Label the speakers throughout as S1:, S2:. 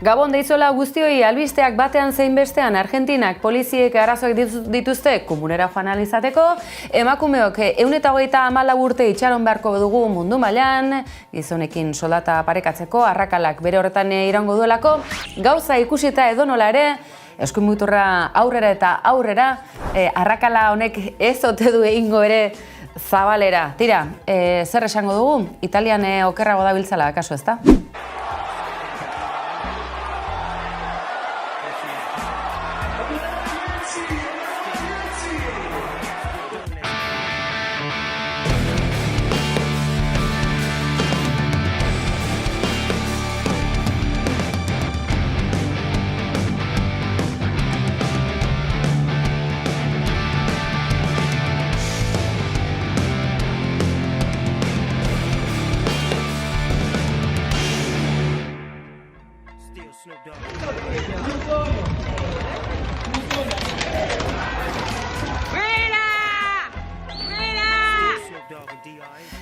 S1: Gabon deizola guztioi albisteak batean zein bestean Argentinak poliziek arazoak dituzte komunera joan alizateko, emakumeok 134 urte itxaron beharko dugu mundu mailan, gizonekin soldata parekatzeko, arrakalak bere horretan iraungo duelako, gauza ikusita edonola ere, eskuin muturra aurrera eta aurrera, arrakala honek ez ote du egingo ere zabalera. Tira, zer esango dugu? Italian okerrago dabiltzala, kaso ezta?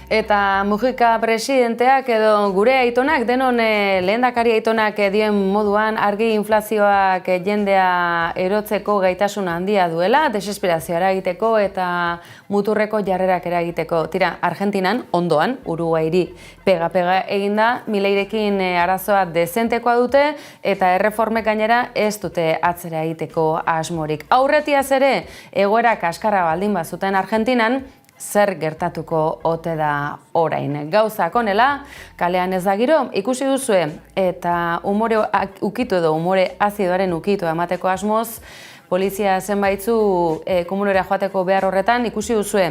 S1: Eta Mujica presidenteak edo gure aitonak, denon lehendakari aitonak dien moduan argi inflazioak jendea erotzeko gaitasun handia duela, desesperazioa eragiteko eta muturreko jarrerak eragiteko. Tira, Argentinan, ondoan, Uruguairi pega-pega eginda, Mileirekin arazoa dezentekoa dute eta erreformek gainera ez dute atzera egiteko asmorik. Aurretiaz ere, egoera kaskarra baldin bazuten Argentinan, zer gertatuko ote da orain. Gauzak honela, kalean ez da giro, ikusi duzue, eta umore ukitu edo umore azidoaren ukitu emateko asmoz, polizia zenbaitzu komunera joateko behar horretan, ikusi duzue,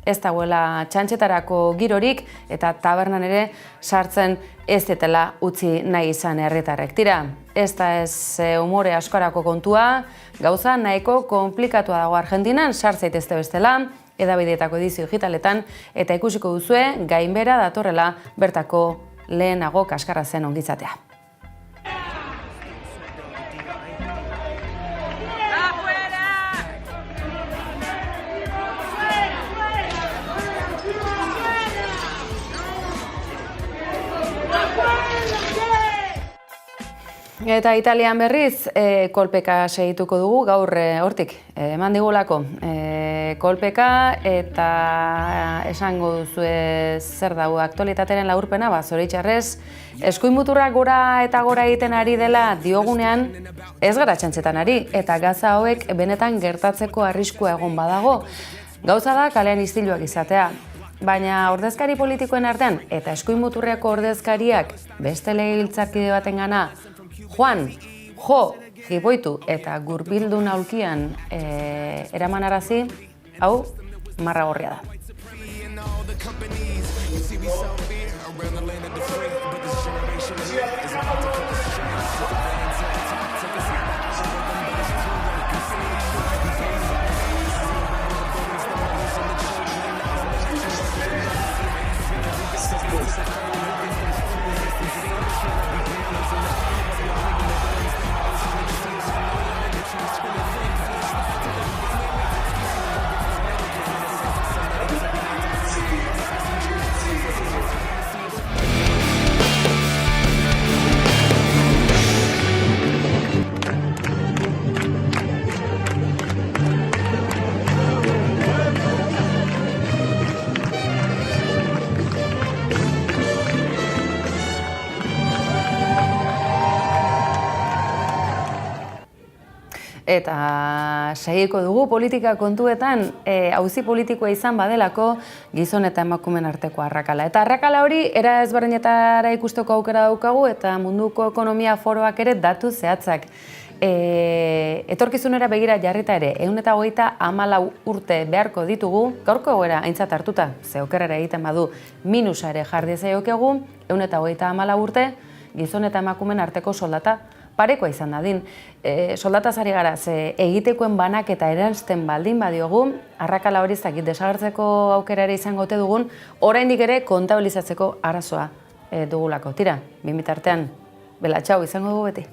S1: ez dagoela txantxetarako girorik, eta tabernan ere sartzen ez detela utzi nahi izan herritarrek. Tira, ez da ez umore askorako kontua, gauza nahiko konplikatua dago Argentinan, sartzaitezte bestela, edabideetako edizio digitaletan, eta ikusiko duzue gainbera datorrela bertako lehenago kaskarra zen ongizatea. Eta Italian berriz, kolpeka segituko dugu, gaur hortik, eman digulako kolpeka eta esango duzue zer dago aktualitateren laburpena, zoritxarrez, eskuin muturrak gora eta gora egiten ari dela diogunean ez gara txantxetan ari, eta gaza hauek benetan gertatzeko arriskua egon badago. Gauza da kalean istiluak izatea. Baina ordezkari politikoen artean eta eskuin muturreko ordezkariak beste legebiltzarkide batengana Juan, jiboitu eta gurbildun aulkian eramanarazi, hau marra gorria da. Eta segiko dugu politika kontuetan auzi politikoa izan badelako gizon eta emakumeen arteko arrakala. Eta arrakala hori era ezberdinetara ikusteko aukera daukagu eta munduko ekonomia foroak ere datu zehatzak. Etorkizunera begira jarrita ere 134 urte beharko ditugu, gaurko egoera aintzat hartuta, ze okerrera egiten badu minusa ere jarri zaiokegu, 134 urte gizon eta emakumeen arteko soldata parekoa izan dadin. Soldataz ari gara, ze egitekoen banak eta eranzten baldin badiogu, arrakala hori zakit desagertzeko aukera ere izango ote dugun, oraindik ere kontabilizatzeko arazoa dugulako. Tira, bin bitartean, bela txau izango dugu beti.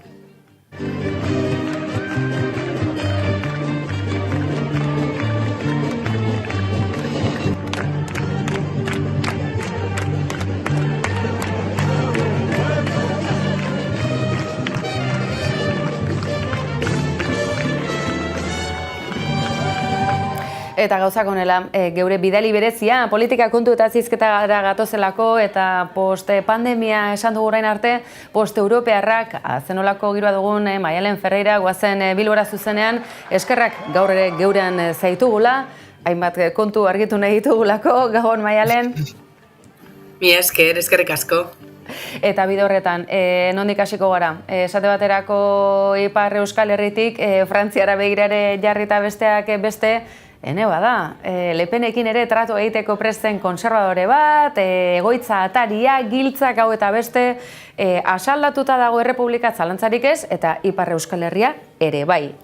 S1: Eta gauzak honela, geure bidali berezia, politika kontu eta zizketara gatozelako eta post-pandemia esan dugu orain arte, post-europearrak, zenolako giroa dugun Maialen Ferreira, guazen Bilbora zuzenean, eskerrak gaur ere geurean zaitugula, hainbat kontu argitu nahi ditugulako, gabon Maialen.
S2: Mi eskerrik asko.
S1: Eta bide horretan, nondik hasiko gara? Esate baterako Ipar Euskal Herritik, Frantziara begirare jarrita besteak beste, bada, Le Penekin ere tratu egiteko presten konservadore bat, egoitza ataria, giltzak hau eta beste, asaldatuta dago errepublika zalantzarik ez, eta Ipar Euskal Herria ere bai.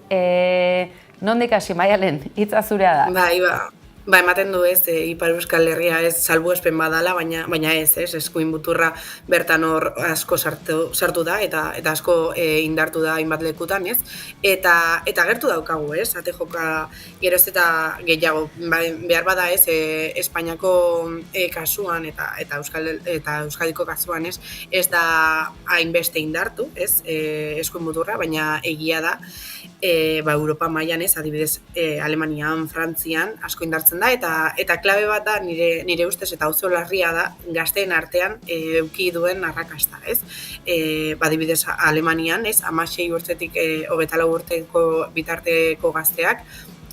S1: Nondik hasi, Maialen, hitza zurea da?
S2: Ba, ematen du ez, Ipar Euskal Herria ez salbuespen badala, baina ez, eskuin muturra bertan hor asko sartu da, eta asko indartu da hainbat lekutan, ez? Eta gertu daukagu, ez? Ate joka geroz eta gehiago, behar bada ez, Espainiako kasuan eta Euskadiko kasuan, ez da hainbeste indartu, ez? Eskuin muturra, baina egia da, Europa mailan ez, adibidez Alemanian, Frantzian, asko indartzen da, eta klabe bat da, nire ustez, eta oso larria da, gazteen artean eduki duen arrakasta, ez? Adibidez Alemanian, ez, 16 urtetik 24 urteko bitarteko gazteak,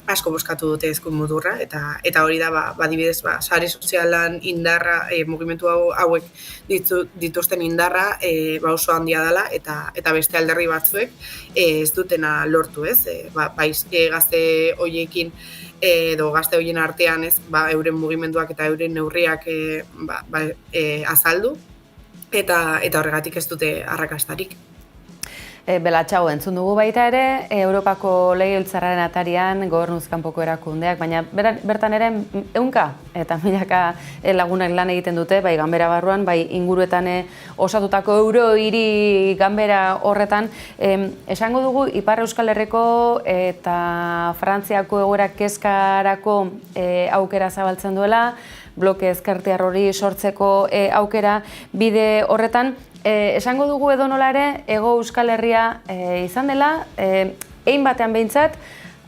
S2: asko boskatu dute eskuin muturra, eta hori da, adibidez, sare sozialan indarra, mugimendu hauek dituzten indarra oso handia dela, eta beste alderri batzuek ez dutena lortu, ez? Gazte horiekin edo gazte horien artean, ez, euren mugimenduak eta euren neurriak azaldu, eta horregatik ez dute arrakastarik.
S1: Belatxago entzun dugu baita ere, Europako Legebiltzarraren atarian gobernuz kanpoko erakundeak, baina bertan ere ehunka eta milaka lagunak lan egiten dute, bai ganbera barruan, bai inguruetan osatutako euro hiri ganbera horretan. Esango dugu Ipar Euskal Herriko eta Frantziako egoera kezkarako aukera zabaltzen duela, bloke ezkertiar hori sortzeko aukera bide horretan. Esango dugu edonola ere, Hego Euskal Herria izan dela, egin batean behintzat,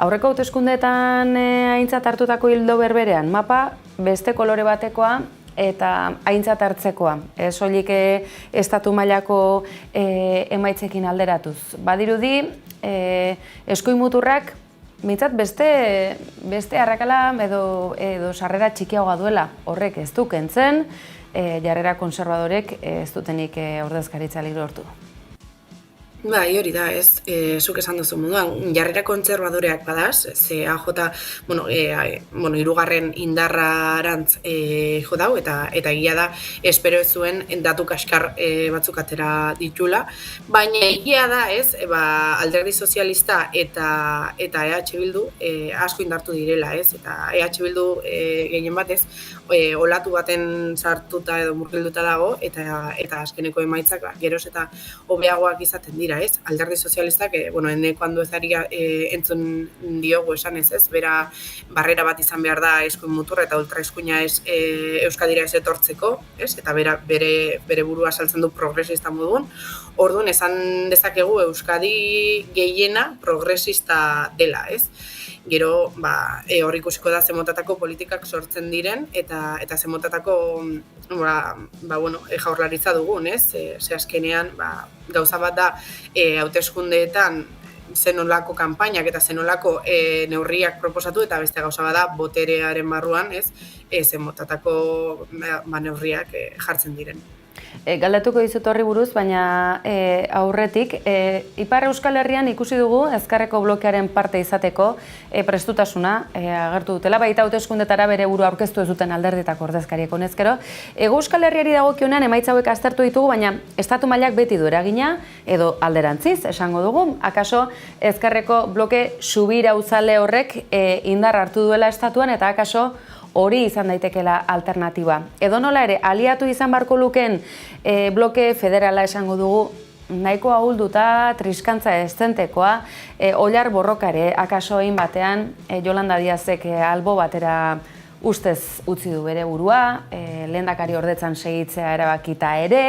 S1: aurreko hauteskundeetan aintzat hartutako hildo berberean, mapa beste kolore batekoa eta aintzat hartzekoa, soilik estatu mailako emaitzekin alderatuz. Badirudi, eskuin muturrak, behintzat beste arrakala edo sarrera txikiagoa duela, horrek ez du kentzen, jarrera konservadorek ez dutenik ordezkaritza lortu.
S2: Bai, hori da, ez, zuk esan duzu moduan, jarrera kontserbadoreak badaz, ze AJ, hirugarren indarrarantz jo dau, eta egia da, espero ez zuen datu kaskar batzuk atera ditula, baina egia da, ez, alderdi sozialista eta EH Bildu asko indartu direla, ez, eta EH Bildu gehien batez, olatu baten sartuta edo murgilduta dago, eta azkeneko emaitzak geroz eta hobeagoak izaten dira. Ez? Alderdi sozialistak, eneko handuezari entzun diogu esan ez, bera barrera bat izan behar da eskuin muturra eta ultraeskuina ez Euskadira ez etortzeko, ez? Eta bere burua saltzen du progresista moduan. Orduan, esan dezakegu Euskadi gehiena progresista dela, ez? Gero, hor ikusiko da zemotatako politikak sortzen diren eta zemotatako jaurlaritza dugun, ez? Ze azkenean, gauza bat da hauteskundeetan zenolako kanpainak eta zenolako neurriak proposatu, eta beste gauza bat da boterearen barruan, ez? Zemotatako neurriak jartzen diren.
S1: Galdetuko dizut horri buruz, baina aurretik, Ipar Euskal Herrian ikusi dugu ezkerreko blokearen parte izateko prestutasuna agertu dutela, baita hauteskundetara bere burua aurkeztu ez duten alderdietako ordezkariek honezkero. Hego Euskal Herriari dagokionean emaitza hauek aztertu ditugu, baina estatu mailak beti du eragina edo alderantziz, esango dugu, akaso ezkerreko bloke subirauzale horrek indar hartu duela estatuan eta akaso hori izan daitekela alternatiba. Edonola ere, aliatu izan barko luken bloke federala esango dugu, nahiko ahulduta, triskantza eszentekoa, Oilar Borrokare, akaso egin batean, Yolanda Díazek albo batera ustez utzi du bere burua, lehendakari ordetzan segitzea erabakita ere,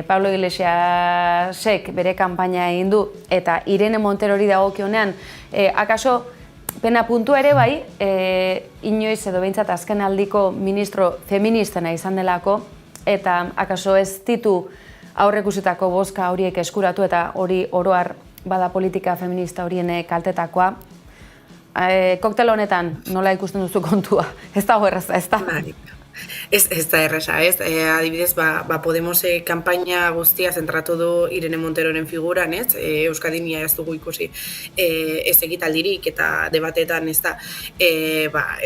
S1: Pablo Iglesiasek bere kanpaina egin du, eta Irene Monterori dagokionean, akaso pena puntua ere bai, inoiz edo behintzat azken aldiko ministro feministena izan delako, eta akaso ez ditu aurreikusitako bozka horiek eskuratu eta hori oroar bada politika feminista horien kaltetakoa. Koktel honetan nola ikusten duzu kontua? Ez dago erraza, ez da?
S2: Ez da erresa, ez? Adibidez, Podemos kanpaina guztia zentratu du Irene Monteroren figuran, ez? Euskadinia ez dugu ikusi ez egitaldirik eta debatetan, ez da,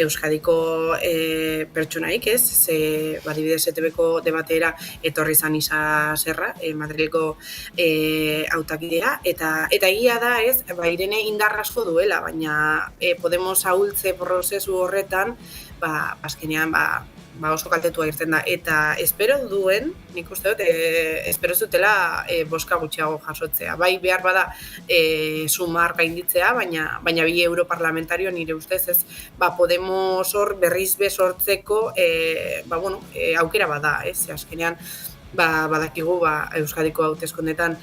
S2: Euskadiko pertsonaik, ez? Adibidez, ETBko debatera etorri zan Isa Serra, Madrileko hautakidea, eta egia da, ez? Irene indar asko duela, baina Podemos ahultze prozesu horretan, azkenean, oso kaltetua irten da, eta espero duen, nik uste dut, espero zutela boska gutxiago jasotzea. Bai behar bada sumar gainditzea, baina bi europarlamentario nire ustez ez, Podemos hor berriz sortzeko aukera bada, ez, azkenean, badakigu Euskadiko hauteskundeetan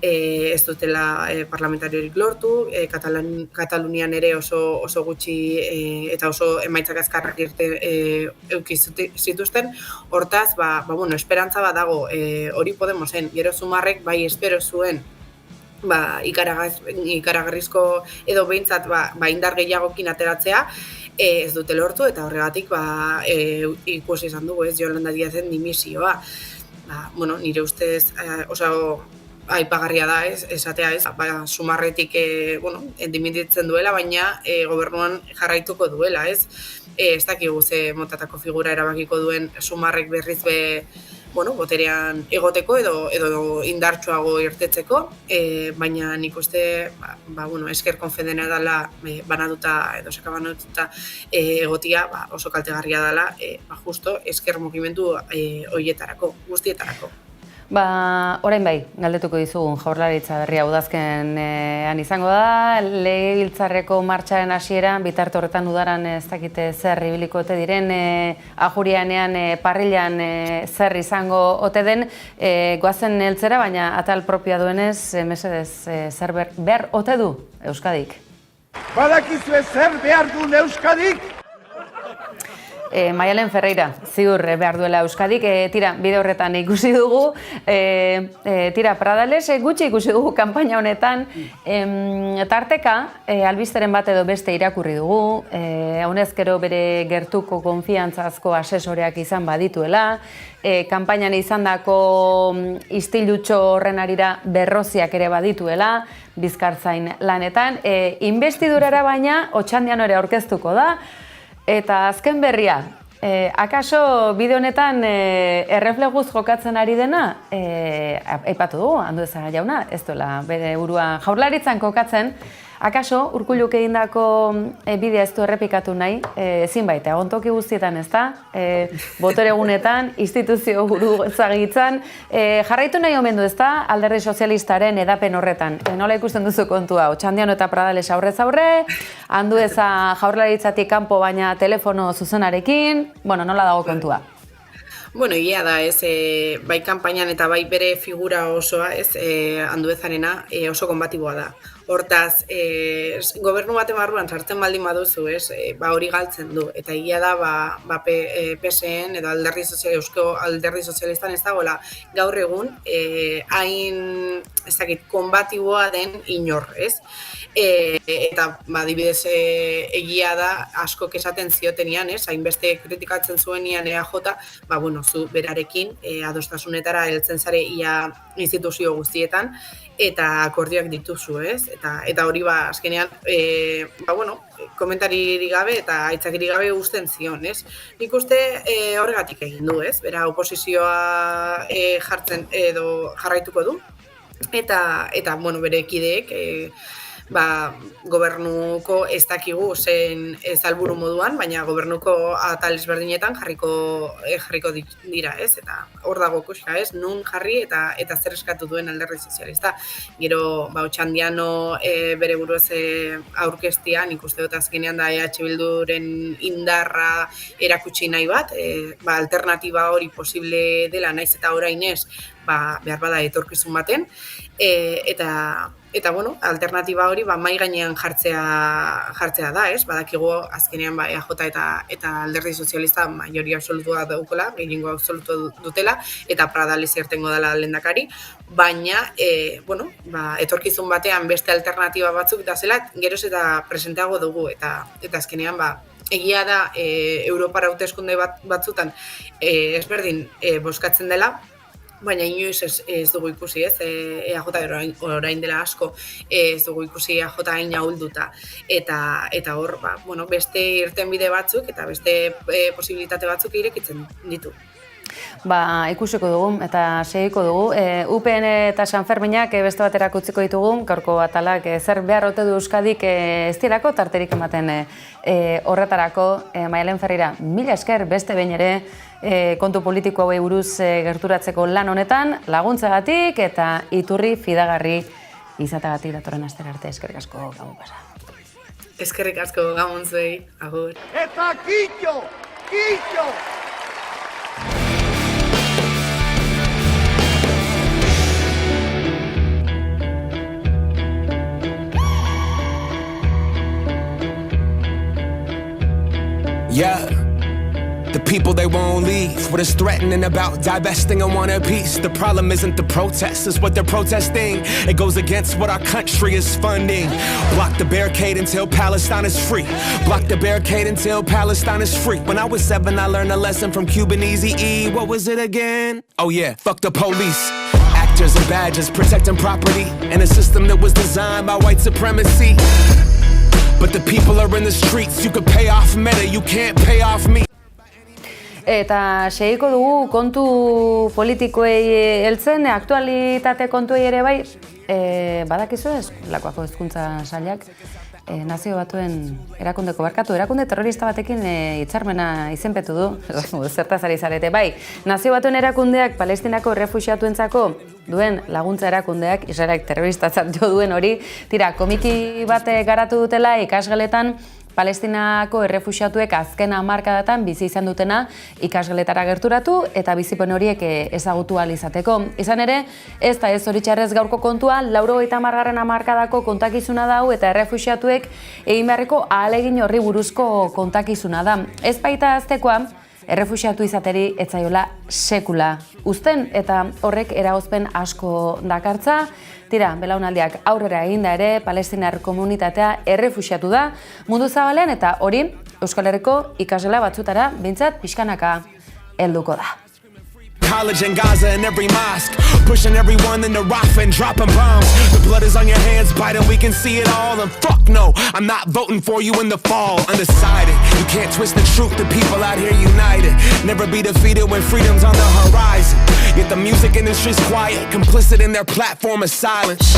S2: ez dutela parlamentariorik lortu, Katalunian ere oso gutxi eta oso emaitzak azkarrak euki zituzten, hortaz, esperantza badago hori Podemosen, gero Sumarrek bai espero zuen ikaragarrizko edo behintzat indar gehiagokin ateratzea, ez dute lortu eta horregatik ikusi izan dugu, ez, Yolanda Díazen dimisioa. Nire ustez oso aipagarria da, esatea ez, Sumarretik dimititzen duela, baina gobernuan jarraituko duela, ez. Ez dakigu ze motatako figura erabakiko duen Sumarrek berriz boterean egoteko edo indartsuago irtetzeko, baina nik uste, Esker Konfederala banatuta edo sakabanatuta egotia oso kaltegarria dela, justo Esker mugimendu horietarako, guztietarako.
S1: Orain bai, galdetuko dizugun Jaurlaritza berria udazkenean izango da, Legebiltzarreko martxaren hasieran, bitarte horretan udaran ez dakite zer ibiliko ote diren, ajurianean, parrilan zer izango ote den, goazen heltzera, baina atal propioa duenez, mesedez, zer behar ote du Euskadik?
S3: Badakizue zer behar duen Euskadik?
S1: Maialen Ferreira, ziur behar duela Euskadik, tira, bide horretan ikusi dugu, tira, Pradales, gutxi ikusi dugu kanpaina honetan, tarteka, albisteren bat edo beste irakurri dugu, honezkero bere gertuko konfiantzazko asesoreak izan badituela, kanpainan izandako istilutxo horren arira berroziak ere badituela, Bizkartzain lanetan, investidurara baina, Otxandian ere aurkeztuko da, eta azken berria, akaso bide honetan errefleguz jokatzen ari dena, aipatu dugu, Andueza jauna, ez duela bere burua Jaurlaritzan kokatzen, akaso Urkulluk egindako bidea ez du errepikatu nahi, ezin baita, egontoki guztietan ez da, boteregunetan, instituzio buruzagitzan, jarraitu nahi omen du ez da, Alderdi Sozialistaren edapen horretan. Nola ikusten duzu kontua, Otxandiano eta Pradales aurrez aurre, Andueza Jaurlaritzatik kanpo baina telefono zuzenarekin, nola dago kontua?
S2: Egia da, ez, bai kanpainan eta bai bere figura osoa, ez, Anduezarena oso konbatiboa da. Hortaz, gobernu baten barruan sartzen baldin baduzu, ez, hori galtzen du. Eta egia da, PSN edo Eusko Alderdi Sozialistan ez dagoela gaur egun, hain, ez dakit, konbatiboa den inor, ez? Eta, adibidez, egia da, askok esaten ziotenian, ez, hainbeste kritikatzen zuenian EAJ, zu berarekin adostasunetara heltzen zare ia instituzio guztietan, eta akordioak dituzu, ez? Eta hori azkenean, komentaririk gabe eta aitzakirik gabe uzten zion, ez? Nik uste horregatik egin du, ez? Bera oposizioa jartzen edo jarraituko du, eta bere kideek, gobernuko ez dakigu zen helburu moduan, baina gobernuko atal ezberdinetan jarriko dira, ez? Eta hor dago ikusia, ez? Nun jarri eta zer eskatu duen Alderdi Sozialista. Gero, Otxandiano bere buruaz aurkeztia, nik uste dut azkenean da EH Bilduren indarra erakutsi nahi bat, alternatiba hori posible dela, naiz eta orain ez, behar bada etorkizun baten, eta bueno, alternatiba hori mahai gainean jartzea da, ez? Badakigu azkenean EAJ eta Alderdi Sozialista maioria absolutua daukela, gehiengo absolutu dutela, eta Pradales irtengo dela lehendakari, baina bueno, etorkizun batean beste alternatiba batzuk eta zela, geroz eta presenteago dugu, eta azkenean egia da Europara hauteskunde batzutan ezberdin bozkatzen dela, baina inoiz ez dugu ikusi, EAJ orain dela asko ez dugu ikusi EAJ hain ahulduta. Eta hor, bueno, beste irtenbide batzuk eta beste posibilitate batzuk irekitzen ditu.
S1: Ikusiko dugu eta segiko dugu. UPN eta Sanferminak beste baterako utziko ditugu, gaurko atalak zer behar ote du Euskadik ez dirako tarterik ematen horretarako. Maialen Ferreira, mila esker beste behin ere kontu politiko hauei buruz gerturatzeko lan honetan, laguntzagatik eta iturri fidagarri izatagatik datorren astera arte. Eskerrik asko Gabon pasa.
S2: Eskerrik asko Gabon zuei, agur.
S3: Eta killo!
S4: Yeah, the people they won't leave. What is threatening about divesting and want a piece? The problem isn't the protests, it's what they're protesting. It goes against what our country is funding. Block the barricade until Palestine is free. Block the barricade until Palestine is free. When I was 7, I learned a lesson from Cuban Eazy-E. What was it again? Oh yeah, fuck the police. Actors and badges protecting property in a system that was designed by white supremacy. But the people are in the streets. You can pay off Meta, you can't pay off me.
S1: Eta segiko dugu kontu politikoei heltzen, aktualitate kontuei ere bai, badakizu ez, lakoako hezkuntza sailak, Nazio Batuen erakunde terrorista batekin hitzarmena izenpetu du, zertaz ari zarete, bai, Nazio Batuen erakundeak Palestinako errefuxiatuentzako duen laguntza erakundeak, Israelek terroristatzat jo duen hori, tira, komiki bat garatu dutela ikasgeletan, Palestinako errefuxiatuek azken hamarkadatan bizi izan dutena ikasgeletara gerturatu eta bizipen horiek ezagutu ahal izateko. Izan ere, ez da ez zoritxarrez gaurko kontua, 80. hamarkadako kontakizuna dau eta errefuxiatuek egin beharreko ahalegin horri buruzko kontakizuna da. Ez baita aztekoa, errefuxiatu izateri etzaiola sekula uzten eta horrek eragozpen asko dakartza. Tira, belaunaldiak aurrera eginda ere, palestinar komunitatea errefuxiatu da mundu zabalean eta hori Euskal Herriko ikasgela batzutara behintzat pixkanaka helduko da.
S4: College in Gaza and every mosque, pushing everyone into Rafah and dropping bombs. The blood is on your hands, Biden, we can see it all. And fuck no, I'm not voting for you in the fall. Undecided, you can't twist the truth, the people out here united. Never be defeated when freedom's on the horizon. Yet the music industry's quiet, complicit in their platform of silence.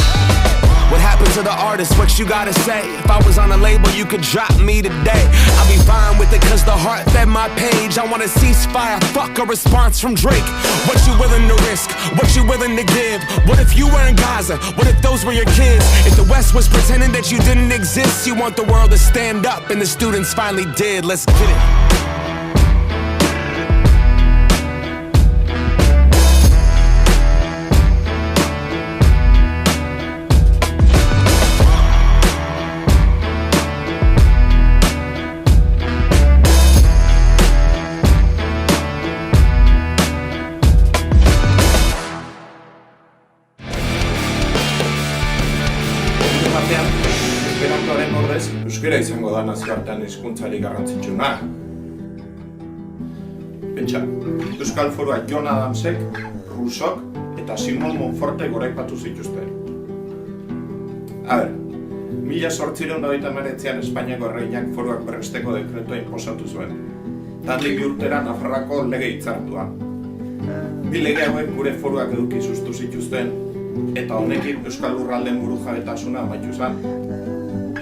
S4: What happened to the artist? What you gotta say? If I was on a label, you could drop me today. I'll be fine with it cause the heart fed my page. I want a ceasefire, fuck a response from Drake. What you willing to risk? What you willing to give? What if you were in Gaza? What if those were your kids? If the West was pretending that you didn't exist, you want the world to stand up and the students finally did. Let's get it.
S5: Euskara izango da nazioartean hizkuntzari garrantzitsuena. Pentsa, Euskal Forua Jon Adamsek, Rousseauk eta Simon Monfortek goraipatu zituzten. A ber, 1899an Espainiako erreinak foruak berresteko dekretua inposatu zuen. Handik bi urtera Nafarroako lege hitzartua. Bi lege hauek gure foruak eduki sustu zituzten eta honekin Euskal Lurraldeen burujabetasuna amaitu zen.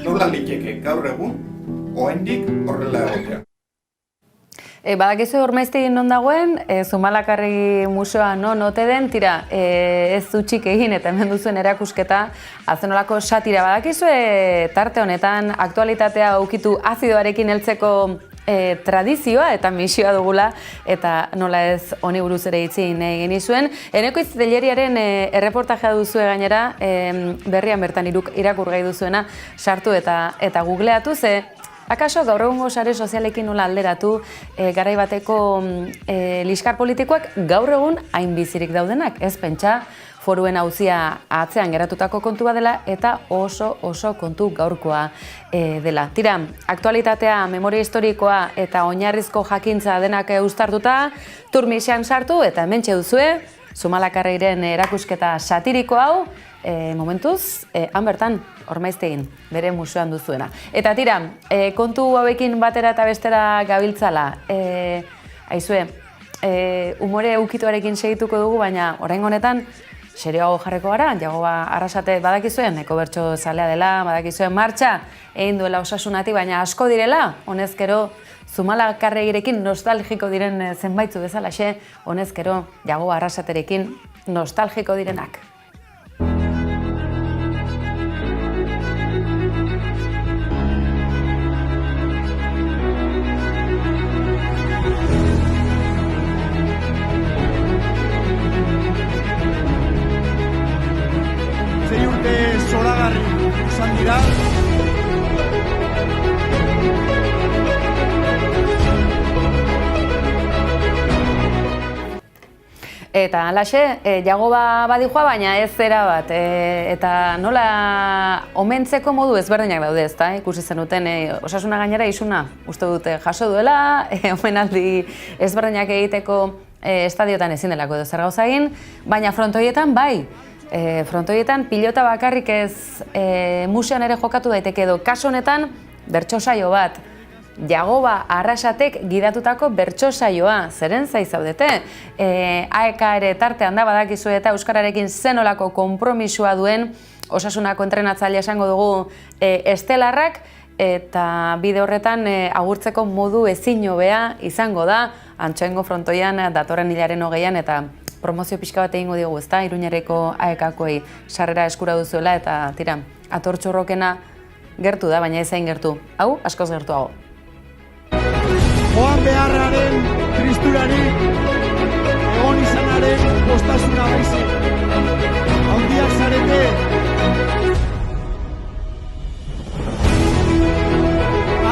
S5: Nola liteke gaur egun, oraindik horrela egotea.
S1: Badakizu Ormaiztegi non dagoen, Zumalakarregi museoa non ote den, tira, ez utxik egin eta hemen duzuen erakusketa, azenolako satira badakizu, tarte honetan aktualitatea ukitu azidoarekin heltzeko tradizioa eta misioa dugula, eta nola ez honi buruz ere hitzi nahi genizuen. Enekoitz Telleriaren erreportajea duzue gainera, berrian bertan irakur gai duzuena, sartu eta googleatu, ze akaso gaur egungo sare sozialekin nola alderatu, garai bateko liskar politikoak gaur egun hain bizirik daudenak, ez pentsa, foruen auzia atzean geratutako kontua dela eta oso kontu gaurkoa dela. Tira, aktualitatea, memoria historikoa eta oinarrizko jakintza denak uztartuta, turmixean sartu eta hementxe duzue, Zumalakarreiren erakusketa satiriko hau, momentuz, han bertan, Ormaiztegin, bere museoan duzuena. Eta tira, kontu hauekin batera eta bestera gabiltzala, aizue, umore ukituarekin segituko dugu, baina orain honetan, serioago jarreko gara, Jagoba Arrasate badakizuen, eko bertso zalea dela, badakizuen martxa, egin duela osasunati, baina asko direla, honezkero, Zumalakarreirekin nostalgiko diren zenbaitzu bezalaxe, honezkero, Jagoba Arrasaterekin nostalgiko direnak.
S3: Zei urte zoragarri izan dira.
S1: Eta alaxe, Jagoba badijoa, baina ez zera bat. Eta nola omentzeko modu ezberdinak daude, ezta? Ikusi zenuten osasuna gainera isuna uste dute jaso duela, omenaldi ezberdinak egiteko estadiotan ezin delako edo zer gauza egin, baina frontoietan bai. Frontoietan pilota bakarrik ez musean ere jokatu daiteke edo kasu honetan bertso saio bat. Jagoba Arrasatek gidatutako bertso saioa, zeren zai zaudete. AEK ere tartean da badakizu eta euskararekin zenolako konpromisua duen osasunako entrenatzailea esango dugu Estelarrak, eta bide horretan agurtzeko modu ezin hobea izango da Antsoaingo frontoian datorren hilaren 20an eta promozio pixka bat egingo diogu, ezta? Iruñereko AEK-koei sarrera eskura duzuela eta tira, atortxurrokena gertu da, baina ez hain gertu. Hau, askoz gertuago.
S3: Joan beharraren tristurari, egon izanaren postasuna baizik. Handiak zarete.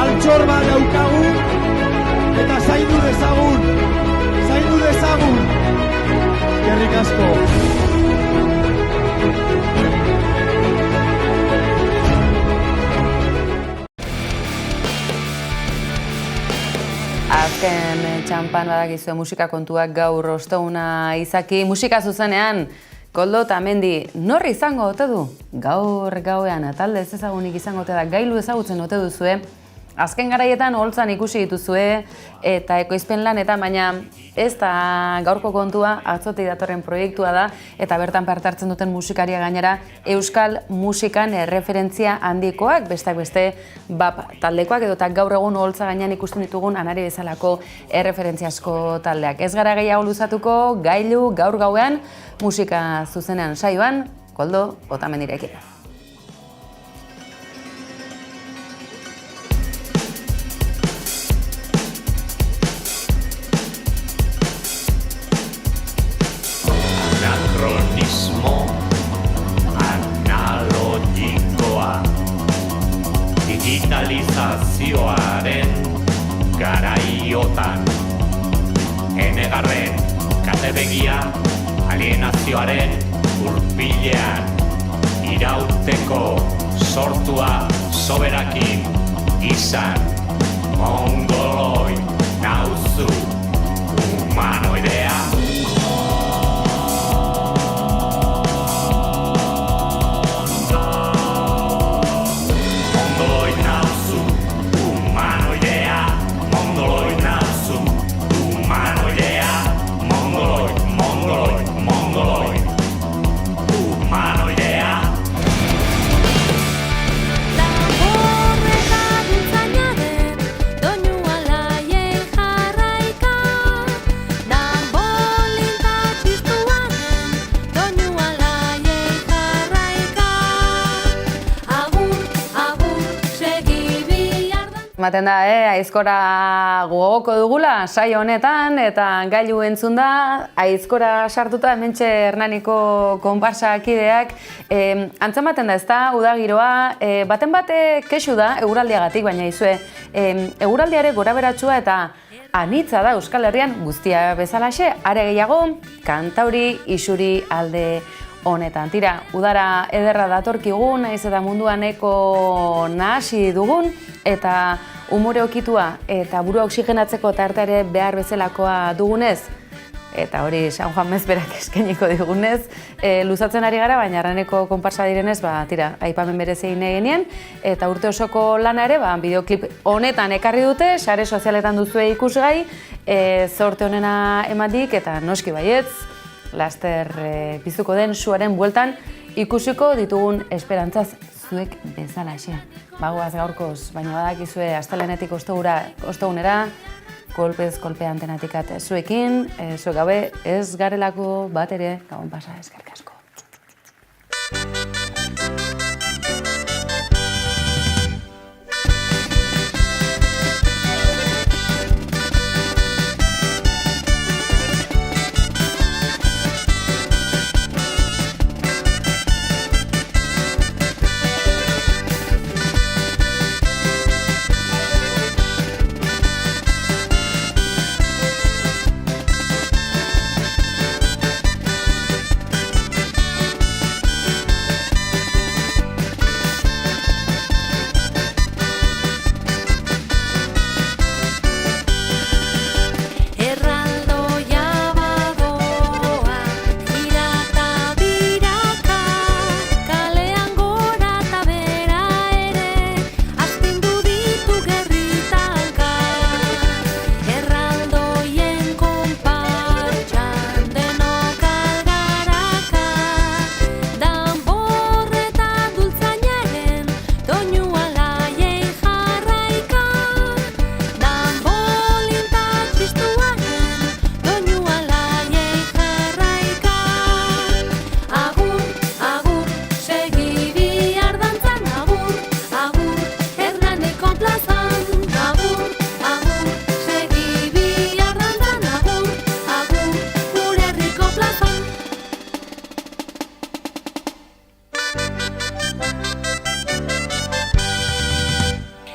S3: Altxor bat daukagu, eta zaindu dezagun. Eskerrik asko.
S1: Azken txampan badakizue musika kontuak gaur osteuna izaki. Musika zuzenean, Koldo eta Mendi norri izango ote du? Gaur gauean talde ez ezagunik izango ote da, gailu ezagutzen ote duzue. Azken garaietan holtzan ikusi dituzue eta ekoizpen lanetan, baina ez da gaurko kontua, atzotik datorren proiektua da eta bertan parte hartzen duten musikaria gainera euskal musikan erreferentzia handikoak, besteak beste BAP taldekoak edo eta gaur egun holtza gainean ikusten ditugun Anari bezalako erreferentziasko taldeak. Ez gara gehiago luzatuko, gailu gaur gauean musika zuzenean saioan, Koldo Otamendirekin.
S6: Digitalizazioaren garaiotan enegarren katebegia alienazioaren urpilean irauteko sortua soberakin izan mongoloi nauzu humanoidea.
S7: Doinua
S1: Antzematen da, aizkora gogoko dugula, saio honetan, eta gailu entzun da, aizkora sartuta, hementxe Hernaniko konparsakideak. Antzematen da, ez da, udagiroa, baten bate kexu da, eguraldiagatik, baina izue, eguraldiare gora beratxua eta anitza da Euskal Herrian guztia bezalaxe, are gehiago, Kantauri, Isuri alde honetan. Tira, udara ederra datorkigu, naiz eta munduan eko nahasi dugun, eta umore okitua eta burua oxigenatzeko tarteare behar bezalakoa dugunez, eta hori San Juan Mezberak eskainiko digunez, luzatzen ari gara, baina Hernaniko konparsa direnez, tira, aipamen berezein egenien, eta urte osoko lana ere, bideoklip honetan ekarri dute, sare sozialetan duzue ikusgai, zorte honena ematik, eta noski baietz, laster piztuko den suaren bueltan ikusiko ditugun esperantzaz zuek bezalaxe. Bagoaz gaurkoz, baina badakizue astelehenetik ostegunera, kolpez kolpe antenatikat zuekin, zuek gabe ez garelako bat ere, gabon pasa, eskerrik asko.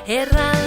S7: Erra